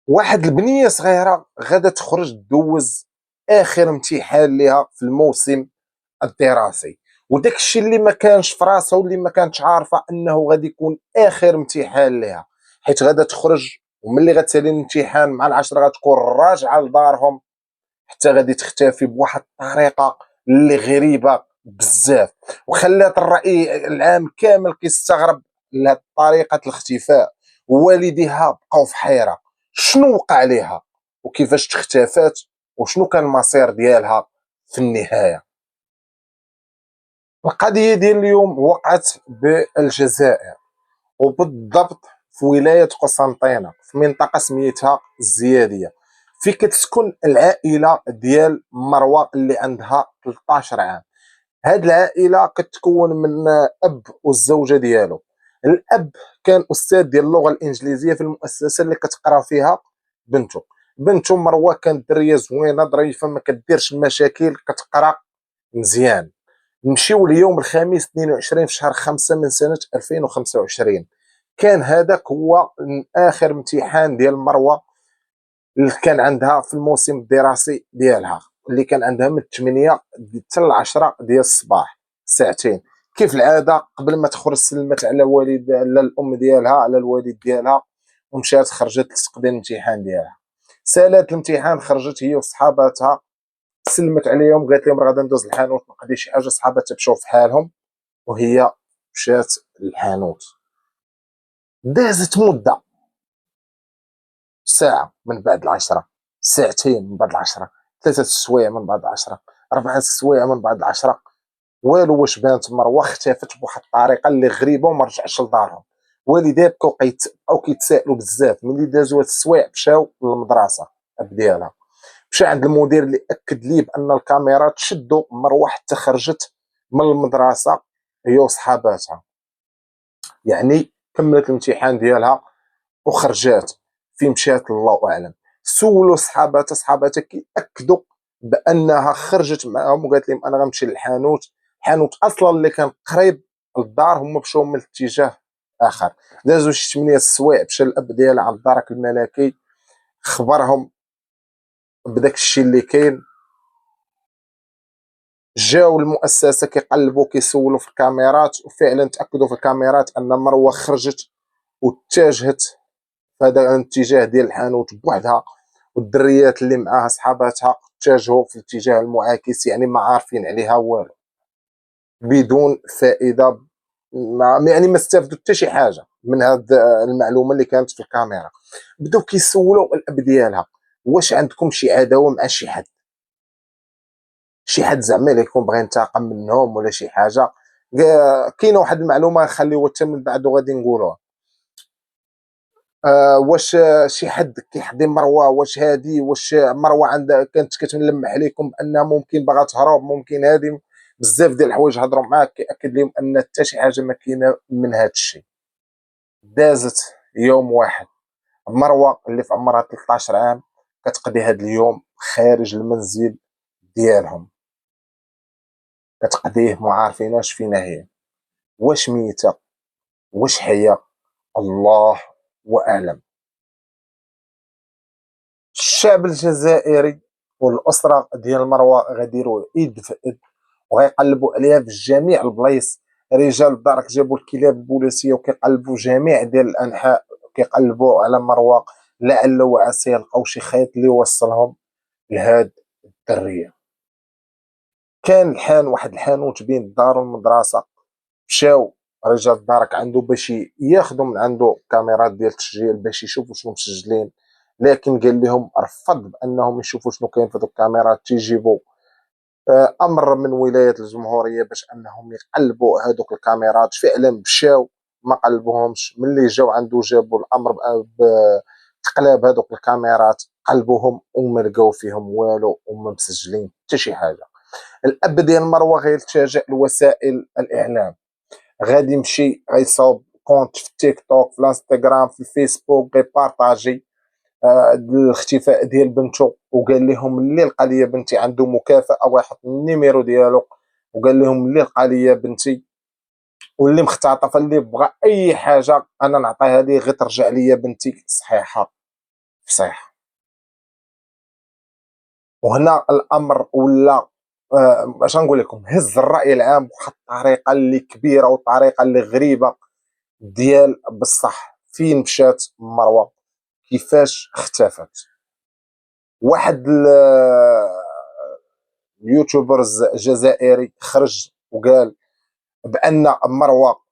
واحد البنيه صغيره غادا تخرج دوز اخر امتحان ليها في الموسم الدراسي، وداك الشيء اللي ما كانش في راسها واللي ما كانتش عارفه انه غادي يكون اخر امتحان ليها، حيت غادا تخرج وملي غتسالي الامتحان مع العشرة غتكون راجعه لدارهم، حتى غادي تختفي بواحد الطريقه اللي غريبه بزاف، وخلات الراي العام كامل كيستغرب لهاد طريقه الاختفاء. والديها بقاو في حيره، شنو وقع ليها وكيفاش اختفات وشنو كان المصير ديالها في النهايه. القضيه ديال اليوم وقعت بالجزائر، وبالضبط في ولايه قسنطينه في منطقه سميتها الزياديه، في كتسكن العائله ديال مروه اللي عندها 13 عام. هاد العائله كتكون من اب والزوجه ديالو. الاب كان استاذ ديال اللغه الانجليزيه في المؤسسه اللي كتقرا فيها بنته مروه كانت دريه زوينه ظريفه ما كديرش المشاكل، كتقرا مزيان. نمشيو ليوم الخميس 22 في شهر 5 من سنه 2025، كان هذاك هو اخر امتحان ديال مروه اللي كان عندها في الموسم الدراسي ديالها، اللي كان عندها من 8 حتى ل 10 ديال الصباح، ساعتين. كيف العاده قبل ما تخرج سلمت على والد على الام ديالها على الوالد ديالها، ومشات خرجت تقضي الامتحان ديالها. سالات الامتحان، خرجت هي وصحاباتها، سلمت عليهم قالت لهم راه غادا ندوز الحانوت نقضي شي حاجه، صحاباتها مشاو في حالهم وهي مشات للحانوت. دازت مده، ساعه من بعد العشره، ساعتين من بعد العشره، ثلاثه السوايع من بعد العشره، اربعه السوايع من بعد العشره، والو. واش بانت مروه اختفت بواحد الطريقه اللي غريبه وما رجعش لدارهم. والديها بقاو كيتسائلوا بزاف. ملي دازوا هاد السوايع مشاو للمدرسه ديالها، مشى عند المدير اللي اكد ليه بان الكاميرات شدوا مروه حتى خرجت من المدرسه هي وصحاباتها، يعني كملت الامتحان ديالها وخرجات. فين مشات الله اعلم. سولوا صحاباتها كيأكدوا بانها خرجت معاهم وقالت لهم انا غنمشي للحانوت. الحانوت اصلا اللي كان قريب للدار، هم مشاو من اتجاه اخر. دازوا شي 8 السوايع، مشى الاب ديالها عند الدرك الملكي، خبرهم بداك الشيء اللي كاين. جاو المؤسسه كيقلبوا كيسولوا في الكاميرات، وفعلا تاكدوا في الكاميرات ان مروه خرجت واتجهت في هذا الاتجاه ديال الحانوت بوحدها، والدريات اللي معاها صحاباتها اتجهوا في الاتجاه المعاكس، يعني ما عارفين عليها والو، بدون فائده. يعني ما استفدوا حتى شي حاجه من هذه المعلومه اللي كانت في الكاميرا. بداو كيسولوا الاب ديالها واش عندكم شي عداوه مع شي حد، شي حد زعما اللي يكون بغى ينتقم منهم ولا شي حاجه. كاينه واحد المعلومه نخليوها حتى من بعد وغادي نقولوها. واش شي حد كيحضي مروه، واش مروه عندها كانت كتلمح عليكم بانها ممكن باغا تهرب، ممكن هذه بزاف ديال الحوايج هضروا معاك كياكد لهم ان حتى شي حاجه ما كاينه من هذا الشيء. دازت يوم واحد، مروه اللي في عمرها 13 عام كتقضي هذا اليوم خارج المنزل ديالهم، كتقضيه ما عارفيناش فينا هي، واش ميته واش حيه، الله واعلم. الشعب الجزائري والاسره ديال مروه غيديروا ايد في ايد وغيقلبوا عليها في جميع البلايص. رجال الدرك جابوا الكلاب البوليسيه وكيقلبوا جميع ديال الانحاء، كيقلبوا على مروه لعل وعسى يلقاو شي خيط اللي يوصلهم لهاد الدريه. كان واحد الحانوت بين الدار والمدرسه، مشاو رجال الدرك عنده باش ياخذوا من عنده كاميرات ديال التسجيل باش يشوفوا شنو مسجلين، لكن قال لهم رفض بانهم يشوفوا شنو كاين في الكاميرات، تيجيبوا امر من ولايه الجمهوريه باش انهم يقلبوا هذوك الكاميرات. فعلا مشاو ما قلبوهمش، ملي جاو عنده جابوا الامر بتقلاب هذوك الكاميرات، قلبوهم وما لقاو فيهم والو وما مسجلين حتى شي حاجه. الاب ديال مروه غيلتجئ لوسائل الاعلام، غادي يمشي غيصاوب كونت في التيك توك في الانستغرام في الفيسبوك غيبارطاجي الاختفاء ديال بنته، وقال لهم اللي لقى لي بنتي عنده مكافاه ويحط النيميرو ديالو، وقال لهم اللي لقى لي بنتي واللي مختطفه اللي بغى اي حاجه انا نعطيها ليه غير ترجع لي بنتي صحيحه فصيح. وهنا الامر ولا اش غنقول لكم، هز الراي العام بواحد الطريقه اللي كبيره وطريقه اللي غريبه ديال بصح فين مشات مروه، كيفاش اختفت. واحد اليوتيوبرز جزائري خرج وقال بان مروه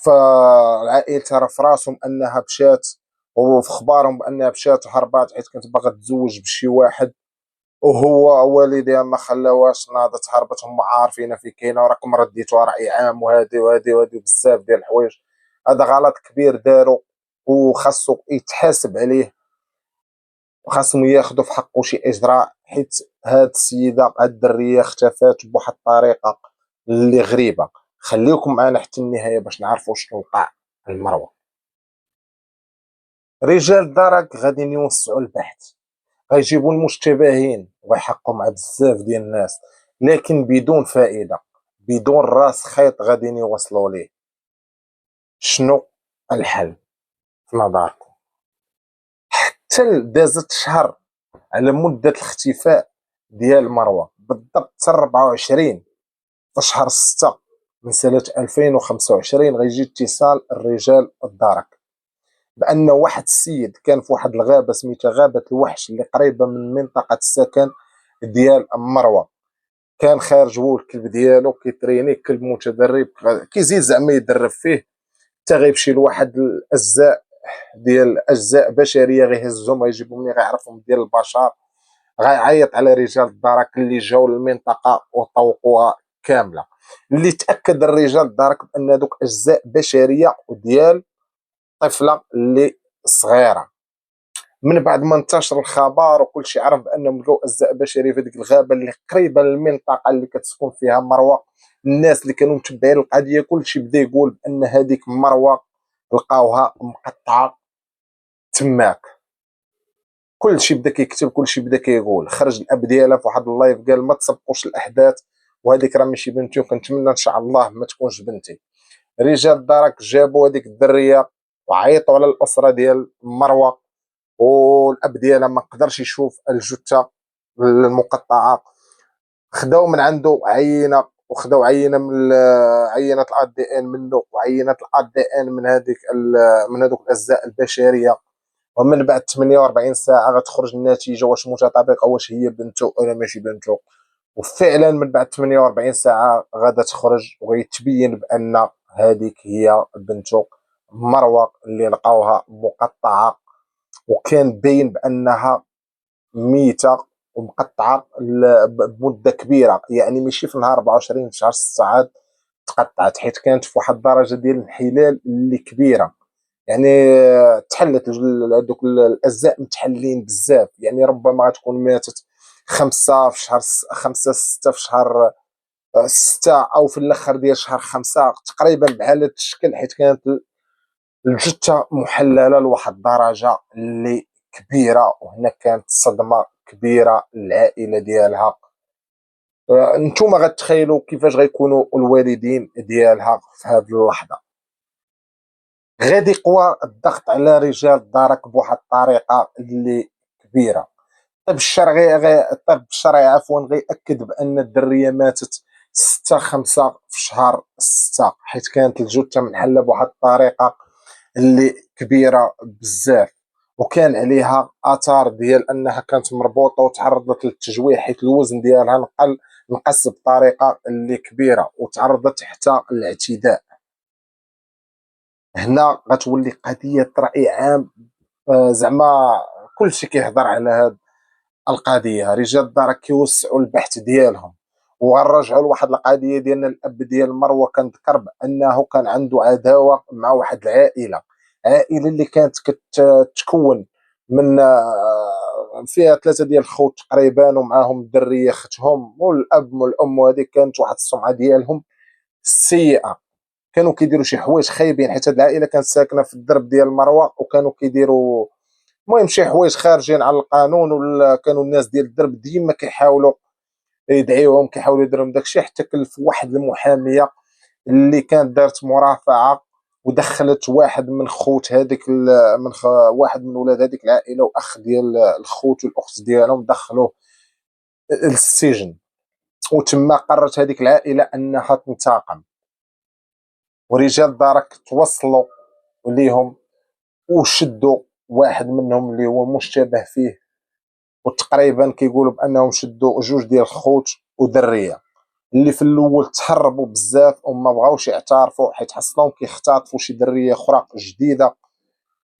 فالعائلة راه في راسهم انها مشات، وفي اخبارهم بانها مشات وهربات حيت كانت باغا تتزوج بشي واحد، وهو والديها ما خلاوهاش، ناضت هربت، هم عارفين في كاينه، وراكم رديتوا راي عام وهادي وهادي وهادي بزاف ديال الحوايج. هذا غلط كبير داروا وخاصو يتحاسب عليه، وخاصهم ياخذوا في حقه شي اجراء، حيت هاد السيده هاد الدريه اختفات بواحد الطريقه اللي غريبه. خليكم معنا حتى النهايه باش نعرفوا شنو وقع المروه. رجال الدرك غادي يوسعوا البحث، غيجيبوا المشتبهين ويحقوا مع بزاف ديال الناس، لكن بدون فائده، بدون راس خيط غادي يوصلوا ليه. شنو الحل في نظركم؟ حتى دازت شهر على مده الاختفاء ديال مروه، بالضبط 24 في شهر 6 من سنه 2025 غيجي اتصال الرجال الدرك بان واحد السيد كان في واحد الغابه سميتها غابه الوحش اللي قريبه من منطقه السكن ديال مروه. كان خارج هو الكلب ديالو كيتريني، كلب متدرب كيزيد زعما يدرب فيه، حتى غيمشي لواحد الاجزاء ديال اجزاء بشريه غيهزهم غيجيبهم منين غيعرفهم ديال البشر، غيعيط على رجال الدرك اللي جاو للمنطقه وطوقوها كامله. اللي تاكد الرجال الدرك بان دوك اجزاء بشريه وديال طفله اللي صغيره. من بعد ما انتشر الخبر وكل شيء عرف بانهم لقاو اجزاء بشريه في ديك الغابه اللي قريبه للمنطقه اللي كتسكن فيها مروه، الناس اللي كانوا متبعين القضيه كل شيء بدا يقول بان هذيك مروه لقاوها مقطعه تماك. كل شيء بدا كيكتب، كل شيء بدا كيقول. خرج الاب ديالها في واحد اللايف قال ما تسبقوش الاحداث، وهذيك راه ماشي بنتي، وكنتمنى ان شاء الله ما تكونش بنتي. رجال الدرك جابوا هذيك الدريه وعيطوا على الاسره ديال مروه، والاب ديالها ما قدرش يشوف الجثه المقطعه. خداو من عنده عينه، وخداو عينه من عينه الار دي ان منه، وعينه الار دي ان من من هذوك الاجزاء البشريه. ومن بعد 48 ساعه غتخرج النتيجه واش متطابقه، واش هي بنته ولا ماشي بنته. وفعلا من بعد 48 ساعه غادا تخرج وغيتبين بان هذيك هي بنته مروه اللي لقاوها مقطعه، وكان باين بانها ميته ومقطعه بمده كبيره، يعني ماشي في نهار 24 شهر 6 عاد تقطعت، حيت كانت في واحد الدرجه ديال الانحلال اللي كبيره. يعني تحلت هذوك الاجزاء متحلين بزاف، يعني ربما غتكون ماتت 5 6 في شهر 6 او في الاخر ديال شهر 5 تقريبا بحال هذا الشكل، حيت كانت الجثه محلله لواحد الدرجه اللي كبيره. وهنا كانت صدمه كبيره للعائله ديالها. نتوما غتخيلوا كيفاش غيكونوا الوالدين ديالها في هذه اللحظه. غادي يقوى الضغط على رجال الدرك بواحد الطريقه اللي كبيره. الطب الشرعي عفوا غيأكد بان الدريه ماتت 6/5 في شهر 6، حيت كانت الجثه منحله بواحد الطريقه اللي كبيره بزاف، وكان عليها اثار ديال انها كانت مربوطه وتعرضت للتجويح، حيت الوزن ديالها نقص بطريقه اللي كبيره، وتعرضت حتى الاعتداء. هنا غتولي قضيه راي عام، زعما كلشي كيهضر على هاد القضيه. رجال الدار كيوسعوا البحث ديالهم، وغنرجعوا لواحد القضيه ديالنا. الاب ديال مروه كان ذكر بانه كان عنده عداوه مع واحد العائله، عائله اللي كانت كتكون من فيها 3 ديال الخوت تقريبا، ومعاهم الدريه اختهم والاب والام، وهذه كانت واحد السمعه ديالهم سيئه. كانوا كيديروا شي حوايج خايبين، حيت هاد العائله كانت ساكنه في الدرب ديال مروه، وكانوا كيديروا المهم شي حوايج خارجين على القانون. ولا كانوا الناس ديال الدرب ديما كيحاولوا يدعيوهم، كيحاولوا يديروا لهم داكشي، حتى كلف واحد المحاميه اللي كانت دارت مرافعه ودخلت واحد من خوت هذيك واحد من ولاد هذيك العائله، واخ ديال الخوت والاخت ديالهم دخلوه للسجن. وتما قررت هذيك العائله انها تنتقم، ورجال دارك توصلوا ليهم وشدوا واحد منهم اللي هو مشتبه فيه، وتقريبا كيقولوا بانهم شدوا جوج ديال الخوت ودريه اللي في الاول تهربوا بزاف وما بغاوش يعترفوا، حيت حصلهم كيختطفوا شي دريه اخرى جديده،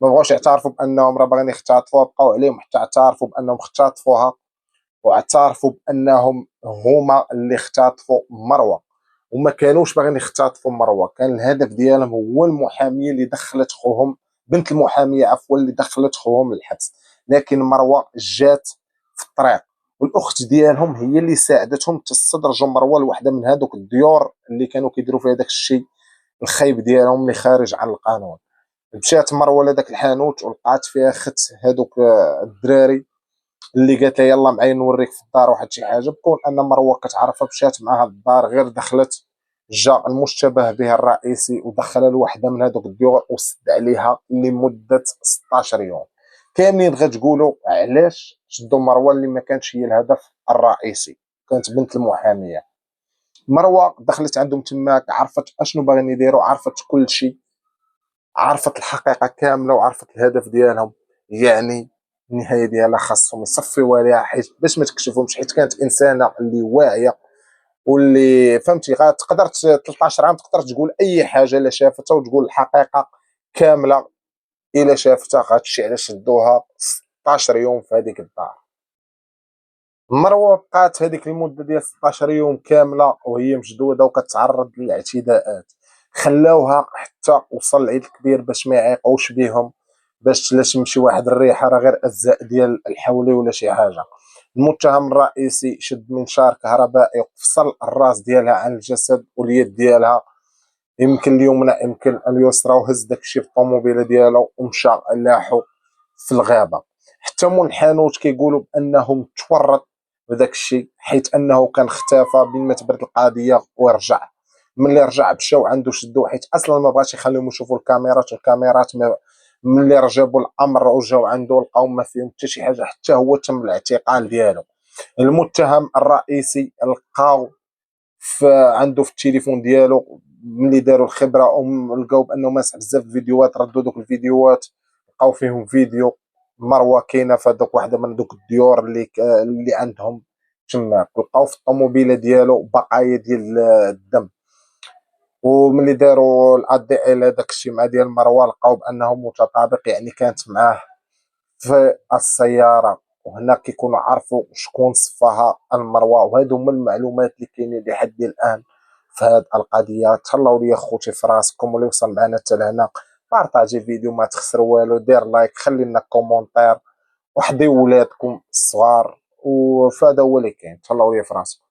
ما بغاوش يعترفوا بانهم راه باغيين يختطفوها، بقاو عليهم حتى اعترفوا بانهم اختطفوها، واعترفوا بانهم هما اللي اختطفوا مروه. وما كانوش باغيين يختطفوا مروه، كان الهدف ديالهم هو المحاميه اللي دخلت خوهم، بنت المحاميه عفوا اللي دخلت خوهم للحبس. لكن مروه جات في الطريق، والاخت ديالهم هي اللي ساعدتهم تستدرجوا مروه لوحده من هذوك الديور اللي كانوا كيديروا فيها داك الشيء الخايب ديالهم اللي خارج عن القانون. مشات مروه لذاك الحانوت ولقات فيها خت هذوك الدراري، اللي قالت لها يلا معايا نوريك في الدار واحد شي حاجه. بكون ان مروه كتعرفها مشات معاها للدار، غير دخلت جا المشتبه به الرئيسي ودخلها لوحده من هذوك الديور وسد عليها لمده 16 يوم. كاملين غتقولوا علاش شدوا مروه اللي ما كانش هي الهدف الرئيسي، كانت بنت المحاميه. مروه دخلت عندهم تماك، عرفت اشنو باغيين يديروا، عرفت كل شيء، عرفت الحقيقه كامله وعرفت الهدف ديالهم. يعني النهايه ديالها خاصهم يصفيوا عليها، حيت باش ما تكشفهمش، حيت كانت انسانه اللي واعيه واللي فهمتي غتقدر 13 عام تقدر تقول اي حاجه الا شافتها وتقول الحقيقه كامله الا شافتها. هادشي علاش شدوها 16 يوم في هذيك الدار. مروه بقات هذيك المده ديال 16 يوم كامله وهي مشدوده وكتعرض للاعتداءات، خلاوها حتى وصل العيد الكبير باش ما يعيقوش بهم، باش لا تمشي واحد الريحه راه غير اجزاء ديال الحولي ولا شي حاجه. المتهم الرئيسي شد منشار كهربائي وفصل الراس ديالها عن الجسد واليد ديالها، يمكن اليمنى يمكن اليسرى، وهز داكشي في الطوموبيله ديالو ومشى لاحو في الغابه. حتى مول الحانوت كيقولوا بانهم تورط بداك الشيء، حيت انه كان اختفى بين ما تبرد القضيه ورجع. ملي رجع مشاو عنده شدوه، حيت اصلا ما بغاش يخليهم يشوفوا الكاميرات، والكاميرات ملي رجبوا الامر وجاو عنده لقاو ما فيهم حتى شي حاجه، حتى هو تم الاعتقال ديالو. المتهم الرئيسي لقاو عنده في التليفون ديالو ملي داروا الخبره لقاو بانه ماسح بزاف الفيديوهات، ردوا دوك الفيديوهات لقاو فيهم فيديو مروه كاينه في هذوك واحده من دوك الديور اللي عندهم تما. لقاو في الطوموبيله ديالو بقايا ديال الدم. وملي داروا الادي ال هذاك الشيء مع ديال مروه لقاو بانه متطابق، يعني كانت معاه في السياره. وهنا كيكونوا عرفوا شكون صفاها المروه. وهادو هما المعلومات اللي كاينين لحد الان في هذه القضيه. تهلاو ليا خوتي في راسكم، واللي وصل معنا حتى لهنا بارطاجي الفيديو ما تخسر والو، دير لايك، خلي لنا كومونتير، وحدي ولادكم الصغار، وفهذا هو اللي كاين. تهلاو ليا في راسكم.